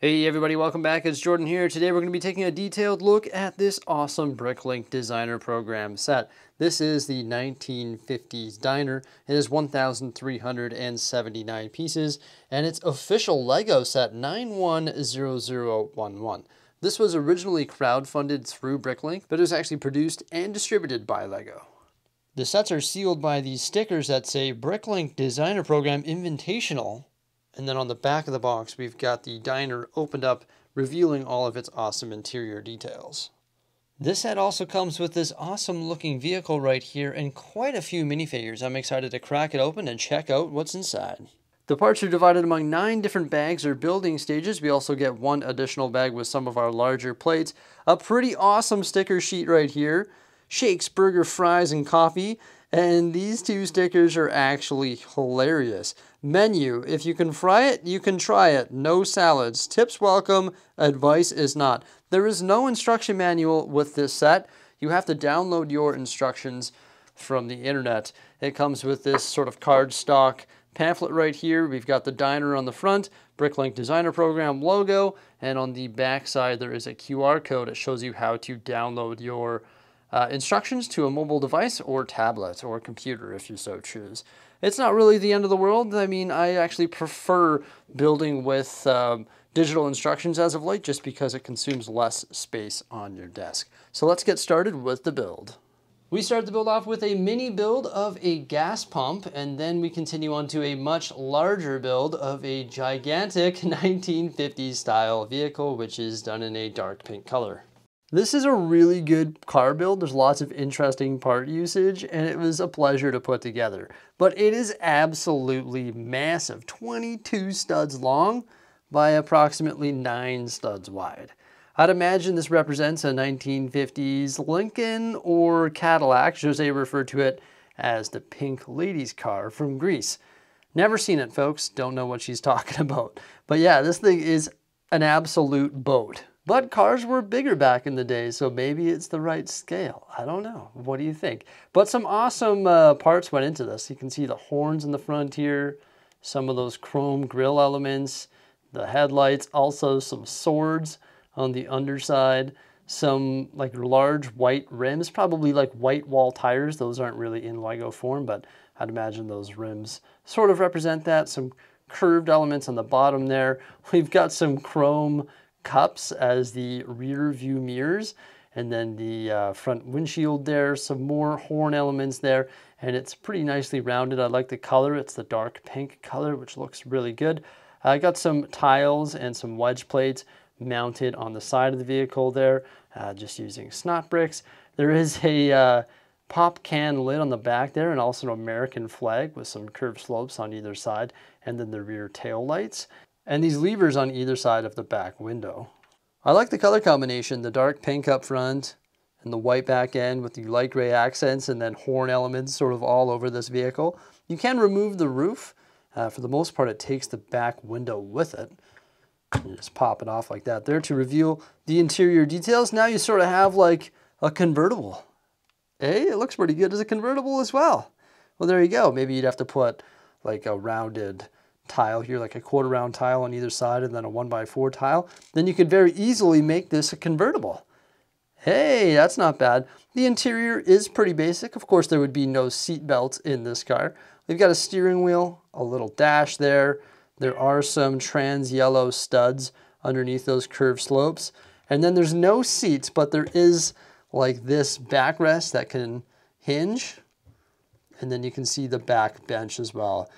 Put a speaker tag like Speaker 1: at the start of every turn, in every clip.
Speaker 1: Hey everybody, welcome back. It's Jordan here. Today we're going to be taking a detailed look at this awesome Bricklink designer program set. This is the 1950s diner. It is 1,379 pieces and it's official Lego set 910011. This was originally crowdfunded through Bricklink, but it was actually produced and distributed by Lego. The sets are sealed by these stickers that say Bricklink Designer Program Invitational. And then on the back of the box, we've got the diner opened up, revealing all of its awesome interior details. This set also comes with this awesome looking vehicle right here and quite a few minifigures. I'm excited to crack it open and check out what's inside. The parts are divided among 9 different bags or building stages. We also get 1 additional bag with some of our larger plates. A pretty awesome sticker sheet right here. Shakes, burger, fries, and coffee. And these 2 stickers are actually hilarious. Menu, if you can fry it, you can try it. No salads. Tips welcome, advice is not. There is no instruction manual with this set. You have to download your instructions from the internet. It comes with this sort of cardstock pamphlet right here. We've got the diner on the front, Bricklink Designer Program logo, and on the back side there is a QR code that shows you how to download your instructions to a mobile device or tablet or computer if you so choose. It's not really the end of the world. I mean, I actually prefer building with digital instructions as of late just because it consumes less space on your desk. So let's get started with the build. We start the build off with a mini build of a gas pump, and then we continue on to a much larger build of a gigantic 1950s style vehicle, which is done in a dark pink color. This is a really good car build. There's lots of interesting part usage and it was a pleasure to put together. But it is absolutely massive, 22 studs long by approximately 9 studs wide. I'd imagine this represents a 1950s Lincoln or Cadillac. Jose referred to it as the pink ladies car from Greece. Never seen it, folks. Don't know what she's talking about. But yeah, this thing is an absolute boat. But cars were bigger back in the day, so maybe it's the right scale. I don't know. What do you think? But some awesome parts went into this. You can see the horns in the front here, some of those chrome grille elements, the headlights, also some swords on the underside, some like large white rims, probably like white wall tires. Those aren't really in Lego form, but I'd imagine those rims sort of represent that. Some curved elements on the bottom there. We've got some chrome cups as the rear view mirrors, and then the front windshield there, some more horn elements there, and it's pretty nicely rounded. I like the color. It's the dark pink color, which looks really good. I got some tiles and some wedge plates mounted on the side of the vehicle there, just using snot bricks. There is a pop can lid on the back there, and also an American flag with some curved slopes on either side, and then the rear tail lights. And these levers on either side of the back window. I like the color combination, the dark pink up front and the white back end with the light gray accents and then horn elements sort of all over this vehicle. You can remove the roof. For the most part, it takes the back window with it. You just pop it off like that there to reveal the interior details. Now you sort of have like a convertible. Hey, it looks pretty good as a convertible as well. Well, there you go. Maybe you'd have to put like a rounded tile here, like a 1/4 round tile on either side and then a 1x4 tile. Then you could very easily make this a convertible. Hey, that's not bad. The interior is pretty basic. Of course, there would be no seat belts in this car. We've got a steering wheel, a little dash there. There are some trans yellow studs underneath those curved slopes. And then there's no seats, but there is like this backrest that can hinge. And then you can see the back bench as well.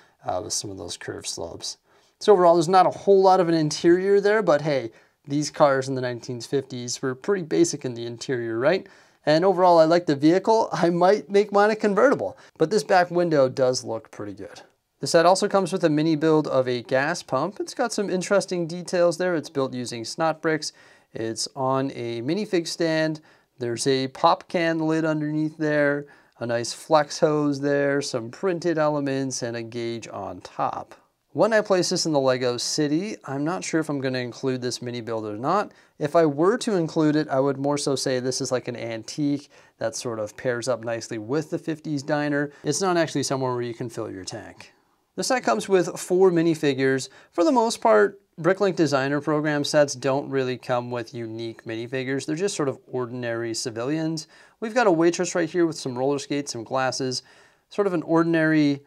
Speaker 1: With some of those curved slopes. So overall, there's not a whole lot of an interior there, but hey, these cars in the 1950s were pretty basic in the interior, right? And overall, I like the vehicle. I might make mine a convertible, but this back window does look pretty good. The set also comes with a mini build of a gas pump. It's got some interesting details there. It's built using snot bricks. It's on a minifig stand. There's a pop can lid underneath there. A nice flex hose there, some printed elements, and a gauge on top. When I place this in the Lego City, I'm not sure if I'm going to include this mini build or not. If I were to include it, I would more so say this is like an antique that sort of pairs up nicely with the 50s diner. It's not actually somewhere where you can fill your tank. The set comes with 4 minifigures. For the most part, Bricklink designer program sets don't really come with unique minifigures. They're just sort of ordinary civilians. We've got a waitress right here with some roller skates, some glasses, sort of an ordinary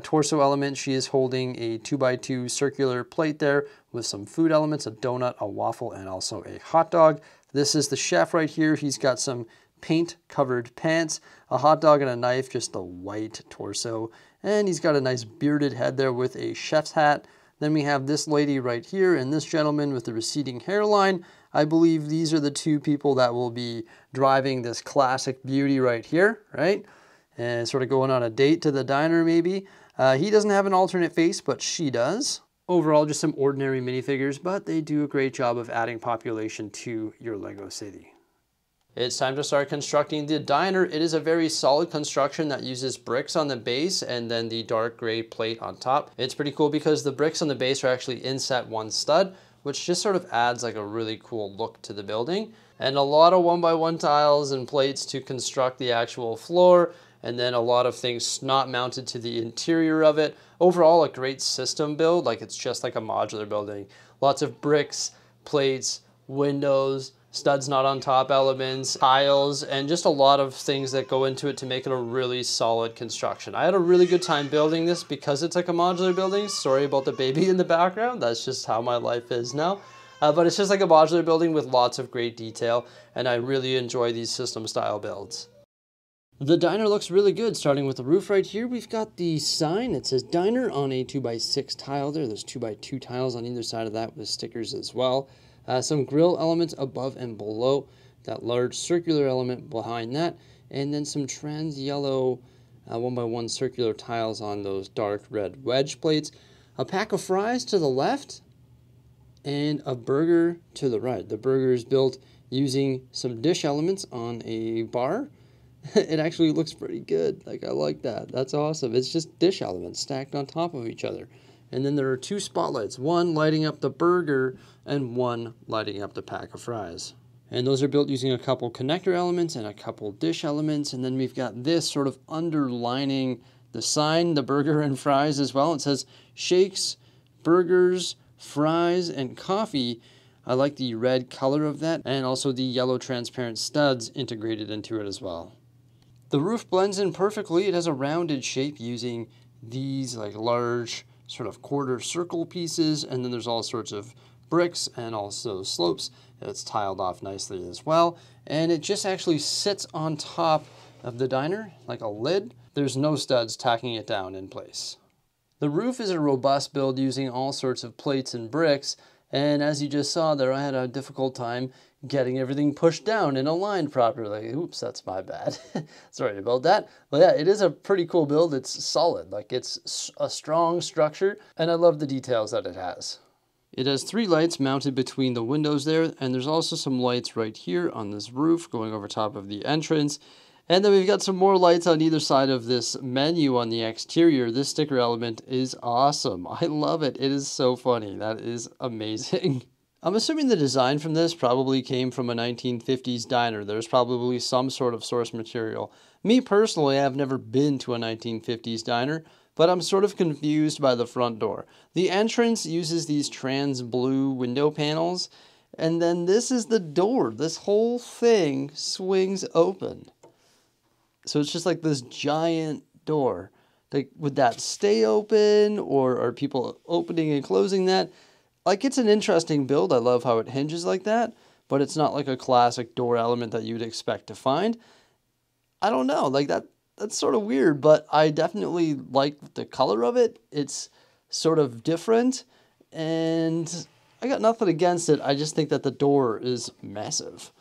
Speaker 1: torso element. She is holding a 2x2 circular plate there with some food elements, a donut, a waffle, and also a hot dog. This is the chef right here. He's got some paint-covered pants, a hot dog and a knife, just a white torso. And he's got a nice bearded head there with a chef's hat. Then we have this lady right here and this gentleman with the receding hairline. I believe these are the two people that will be driving this classic beauty right here, right? And sort of going on a date to the diner maybe. He doesn't have an alternate face, but she does. Overall, just some ordinary minifigures, but they do a great job of adding population to your Lego city. It's time to start constructing the diner. It is a very solid construction that uses bricks on the base and then the dark gray plate on top. It's pretty cool because the bricks on the base are actually inset one stud, which just sort of adds like a really cool look to the building. And a lot of 1x1 tiles and plates to construct the actual floor, and then a lot of things not mounted to the interior of it. Overall, a great system build, like it's just like a modular building. Lots of bricks, plates, windows, studs not on top elements, tiles, and just a lot of things that go into it to make it a really solid construction. I had a really good time building this because it's like a modular building. Sorry about the baby in the background. That's just how my life is now. But it's just like a modular building with lots of great detail, and I really enjoy these system style builds. The diner looks really good, starting with the roof right here. We've got the sign. It says diner on a 2x6 tile there. There's 2x2 tiles on either side of that with stickers as well. Some grill elements above and below, that large circular element behind that, and then some trans yellow 1x1 circular tiles on those dark red wedge plates. A pack of fries to the left, and a burger to the right. The burger is built using some dish elements on a bar. It actually looks pretty good. Like, I like that. That's awesome. It's just dish elements stacked on top of each other. And then there are two spotlights, one lighting up the burger and one lighting up the pack of fries. And those are built using a couple connector elements and a couple dish elements. And then we've got this sort of underlining the sign, the burger and fries as well. It says shakes, burgers, fries, and coffee. I like the red color of that, and also the yellow transparent studs integrated into it as well. The roof blends in perfectly. It has a rounded shape using these like large sort of quarter circle pieces, and then there's all sorts of bricks and also slopes. It's tiled off nicely as well, and it just actually sits on top of the diner like a lid. There's no studs tacking it down in place. The roof is a robust build using all sorts of plates and bricks, and as you just saw there, I had a difficult time getting everything pushed down and aligned properly. Oops, that's my bad. Sorry about that. But yeah, it is a pretty cool build. It's solid, like it's a strong structure, and I love the details that it has. It has 3 lights mounted between the windows there, and there's also some lights right here on this roof going over top of the entrance. And then we've got some more lights on either side of this menu on the exterior. This sticker element is awesome. I love it. It is so funny. That is amazing. I'm assuming the design from this probably came from a 1950s diner. There's probably some sort of source material. Me personally, I've never been to a 1950s diner, but I'm sort of confused by the front door. The entrance uses these trans blue window panels, and then this is the door. This whole thing swings open. So it's just like this giant door. Like, would that stay open, or are people opening and closing that? Like, it's an interesting build. I love how it hinges like that, but it's not like a classic door element that you would expect to find. I don't know, like that's sort of weird, but I definitely like the color of it. It's sort of different, and I got nothing against it. I just think that the door is massive.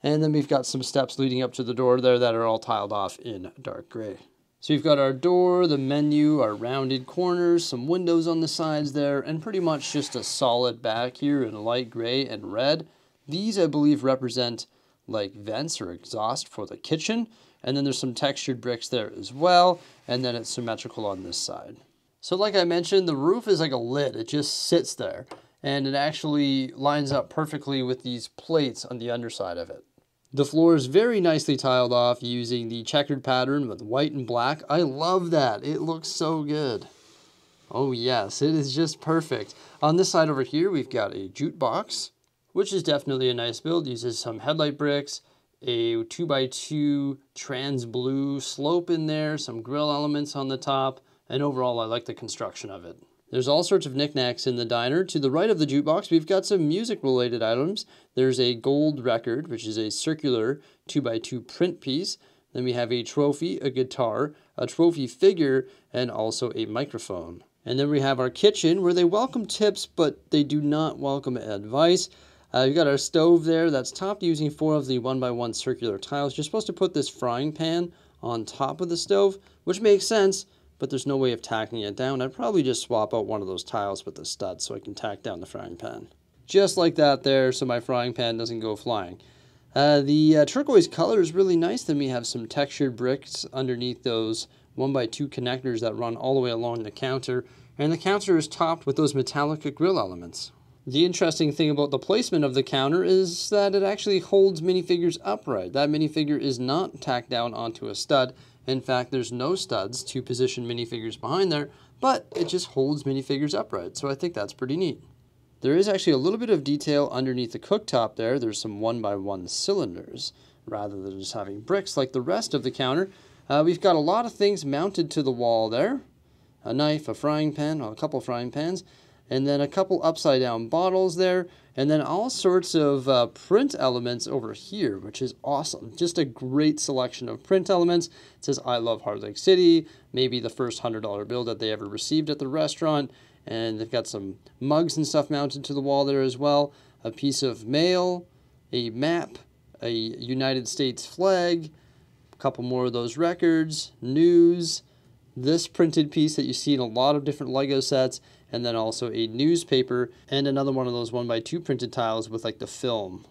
Speaker 1: And then we've got some steps leading up to the door there that are all tiled off in dark gray. So we've got our door, the menu, our rounded corners, some windows on the sides there, and pretty much just a solid back here in light gray and red. These, I believe, represent like vents or exhaust for the kitchen. And then there's some textured bricks there as well. And then it's symmetrical on this side. So like I mentioned, the roof is like a lid. It just sits there. And it actually lines up perfectly with these plates on the underside of it. The floor is very nicely tiled off using the checkered pattern with white and black. I love that. It looks so good. Oh yes, it is just perfect. On this side over here, we've got a jute box, which is definitely a nice build. Uses some headlight bricks, a 2x2 trans blue slope in there, some grill elements on the top, and overall I like the construction of it. There's all sorts of knickknacks in the diner. To the right of the jukebox, we've got some music-related items. There's a gold record, which is a circular 2x2 print piece. Then we have a trophy, a guitar, a trophy figure, and also a microphone. And then we have our kitchen, where they welcome tips, but they do not welcome advice. We've got our stove there that's topped using 4 of the 1x1 circular tiles. You're supposed to put this frying pan on top of the stove, which makes sense, but there's no way of tacking it down. I'd probably just swap out one of those tiles with the stud so I can tack down the frying pan. Just like that there, so my frying pan doesn't go flying. The turquoise color is really nice. Then we have some textured bricks underneath those 1x2 connectors that run all the way along the counter. And the counter is topped with those metallic grill elements. The interesting thing about the placement of the counter is that it actually holds minifigures upright. That minifigure is not tacked down onto a stud. In fact, there's no studs to position minifigures behind there, but it just holds minifigures upright, so I think that's pretty neat. There is actually a little bit of detail underneath the cooktop there. There's some 1x1 cylinders, rather than just having bricks like the rest of the counter. We've got a lot of things mounted to the wall there. A knife, a frying pan, a couple frying pans, and then a couple upside down bottles there, and then all sorts of print elements over here, which is awesome. Just a great selection of print elements. It says, I love Heart Lake City, maybe the first $100 bill that they ever received at the restaurant, and they've got some mugs and stuff mounted to the wall there as well, a piece of mail, a map, a United States flag, a couple more of those records, news, this printed piece that you see in a lot of different Lego sets, and then also a newspaper and another one of those 1x2 printed tiles with like the film.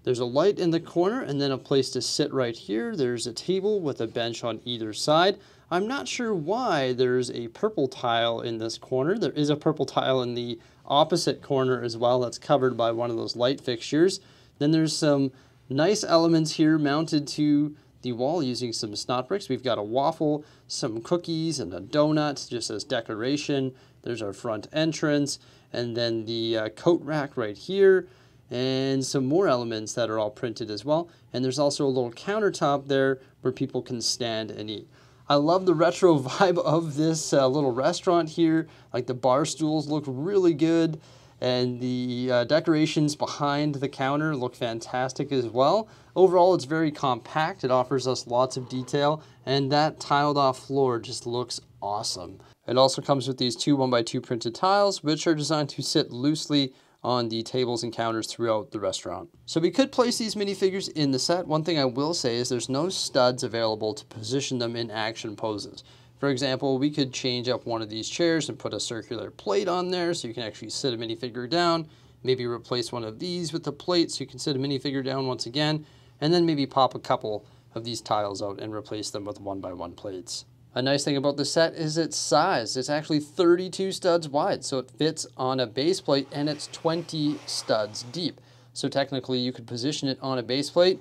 Speaker 1: There's a light in the corner and then a place to sit right here. There's a table with a bench on either side. I'm not sure why there's a purple tile in this corner. There is a purple tile in the opposite corner as well that's covered by one of those light fixtures. Then there's some nice elements here mounted to the wall using some snot bricks. We've got a waffle, some cookies, and a donut just as decoration. There's our front entrance, and then the coat rack right here, and some more elements that are all printed as well. And there's also a little countertop there where people can stand and eat. I love the retro vibe of this little restaurant here. Like the bar stools look really good, and the decorations behind the counter look fantastic as well. Overall, it's very compact. It offers us lots of detail, and that tiled off floor just looks awesome. It also comes with these 2 1x2 printed tiles, which are designed to sit loosely on the tables and counters throughout the restaurant. So we could place these minifigures in the set. One thing I will say is there's no studs available to position them in action poses. For example, we could change up one of these chairs and put a circular plate on there so you can actually sit a minifigure down. Maybe replace one of these with a plate so you can sit a minifigure down once again. And then maybe pop a couple of these tiles out and replace them with 1x1 plates. A nice thing about the set is its size. It's actually 32 studs wide, so it fits on a base plate, and it's 20 studs deep. So technically you could position it on a base plate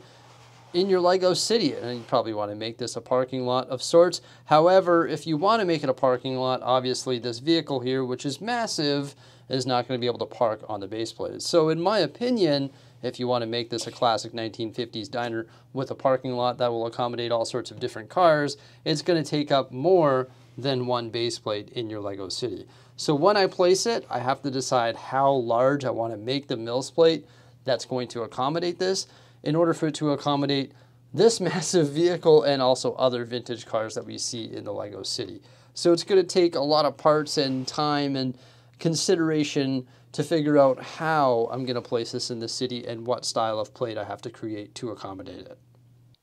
Speaker 1: in your Lego city, and you probably want to make this a parking lot of sorts. However, if you want to make it a parking lot, obviously this vehicle here, which is massive, is not going to be able to park on the base plate. So in my opinion, if you want to make this a classic 1950s diner with a parking lot that will accommodate all sorts of different cars, it's going to take up more than one base plate in your Lego city. So when I place it, I have to decide how large I want to make the Mills plate that's going to accommodate this in order for it to accommodate this massive vehicle and also other vintage cars that we see in the Lego city. So it's going to take a lot of parts and time and consideration to figure out how I'm going to place this in the city and what style of plate I have to create to accommodate it.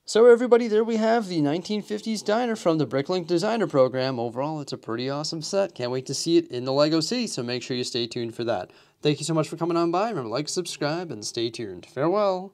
Speaker 1: So everybody, there we have the 1950s diner from the Bricklink designer program. Overall, it's a pretty awesome set. Can't wait to see it in the Lego city, so make sure you stay tuned for that. Thank you so much for coming on by. Remember, like, subscribe, and stay tuned. Farewell.